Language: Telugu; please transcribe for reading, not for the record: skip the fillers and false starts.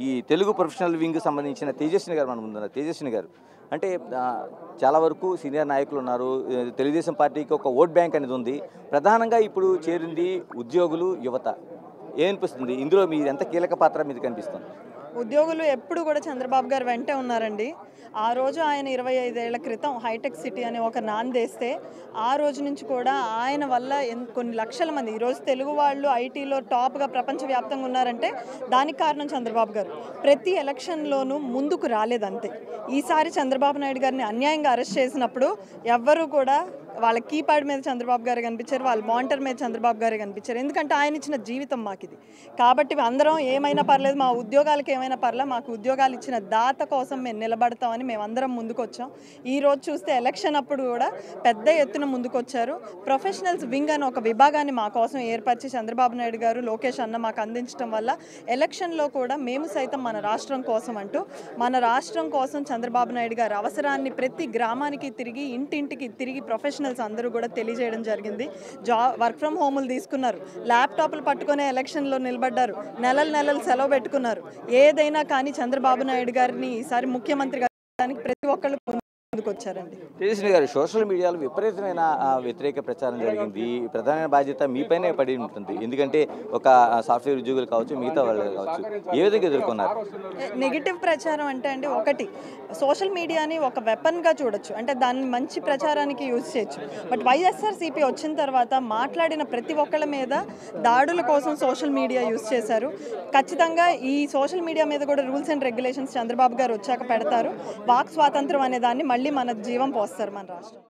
ఈ తెలుగు ప్రొఫెషనల్ వింగ్ సంబంధించిన తేజస్విని గారు మన ముందున్నారు. తేజస్విని గారు అంటే చాలా వరకు సీనియర్ నాయకులు ఉన్నారు. తెలుగుదేశం పార్టీకి ఒక ఓట్ బ్యాంక్ అనేది ఉంది. ప్రధానంగా ఇప్పుడు చేరింది ఉద్యోగులు, యువత. ఏమనిపిస్తుంది ఇందులో మీరు ఎంత కీలక పాత్ర మీది కనిపిస్తుంది? ఉద్యోగులు ఎప్పుడు కూడా చంద్రబాబు గారు వెంటే ఉన్నారండి. ఆ రోజు ఆయన 25 ఏళ్ల క్రితం హైటెక్ సిటీ అని ఒక నాందేస్తే ఆ రోజు నుంచి కూడా ఆయన వల్ల కొన్ని లక్షల మంది ఈరోజు తెలుగు వాళ్ళు ఐటీలో టాప్గా ప్రపంచవ్యాప్తంగా ఉన్నారంటే దానికి కారణం చంద్రబాబు గారు. ప్రతి ఎలక్షన్లోనూ ముందుకు రాలేదంతే. ఈసారి చంద్రబాబు నాయుడు గారిని అన్యాయంగా అరెస్ట్ చేసినప్పుడు ఎవ్వరూ కూడా వాళ్ళ కీప్యాడ్ మీద చంద్రబాబు గారు కనిపించారు, వాళ్ళ మానిటర్ మీద చంద్రబాబు గారే కనిపించారు. ఎందుకంటే ఆయన ఇచ్చిన జీవితం మాకు ఇది. కాబట్టి అందరం ఏమైనా పర్లేదు, మా ఉద్యోగాలకు ఏమైనా పర్లేదు, మాకు ఉద్యోగాలు ఇచ్చిన దాత కోసం మేము నిలబడతామని మేమందరం ముందుకు వచ్చాం. ఈరోజు చూస్తే ఎలక్షన్ అప్పుడు కూడా పెద్ద ఎత్తున ముందుకు వచ్చారు. ప్రొఫెషనల్స్ వింగ్ అని ఒక విభాగాన్ని మా కోసం ఏర్పరిచి చంద్రబాబు నాయుడు గారు, లోకేష్ అన్న మాకు అందించడం వల్ల ఎలక్షన్లో కూడా మేము సైతం మన రాష్ట్రం కోసం అంటూ మన రాష్ట్రం కోసం చంద్రబాబు నాయుడు గారు అవసరాన్ని ప్రతి గ్రామానికి తిరిగి ఇంటింటికి తిరిగి ప్రొఫెషనల్స్ అందరూ కూడా తెలియజేయడం జరిగింది. వర్క్ ఫ్రమ్ హోములు తీసుకున్నారు, ల్యాప్టాప్లు పట్టుకునే ఎలక్షన్లో నిలబడ్డారు, నెలలు సెలవు పెట్టుకున్నారు. ఏదైనా కానీ చంద్రబాబు నాయుడు గారిని ఈసారి ముఖ్యమంత్రి గారికి ప్రతి ఒక్కళ్ళు ముందుకు వచ్చారండి. తేజస్విని గారు, సోషల్ మీడియాలో విపరీతమైన వ్యతిరేక ప్రచారం జరిగింది. ప్రధాన బాధ్యత మీపైనే పడి ఉంటుంది. ఎందుకంటే ఒక సాఫ్ట్వేర్ ఉద్యోగులు కావచ్చు, మిగతా వాళ్ళు కావచ్చు, ఏ విధంగా ఎదుర్కొన్నారు? నెగిటివ్ ప్రచారం అంటే అండి, ఒకటి సోషల్ మీడియాని ఒక వెపన్గా చూడొచ్చు, అంటే దాన్ని మంచి ప్రచారానికి యూజ్ చేయొచ్చు. బట్ వైఎస్ఆర్సీపీ వచ్చిన తర్వాత మాట్లాడిన ప్రతి ఒక్కళ్ళ మీద దాడుల కోసం సోషల్ మీడియా యూజ్ చేశారు. ఖచ్చితంగా ఈ సోషల్ మీడియా మీద కూడా రూల్స్ అండ్ రెగ్యులేషన్స్ చంద్రబాబు గారు వచ్చాక పెడతారు. వాక్ స్వాతంత్రం అనే దాన్ని మళ్ళీ మన జీవం పోస్తారు మన రాష్ట్రం.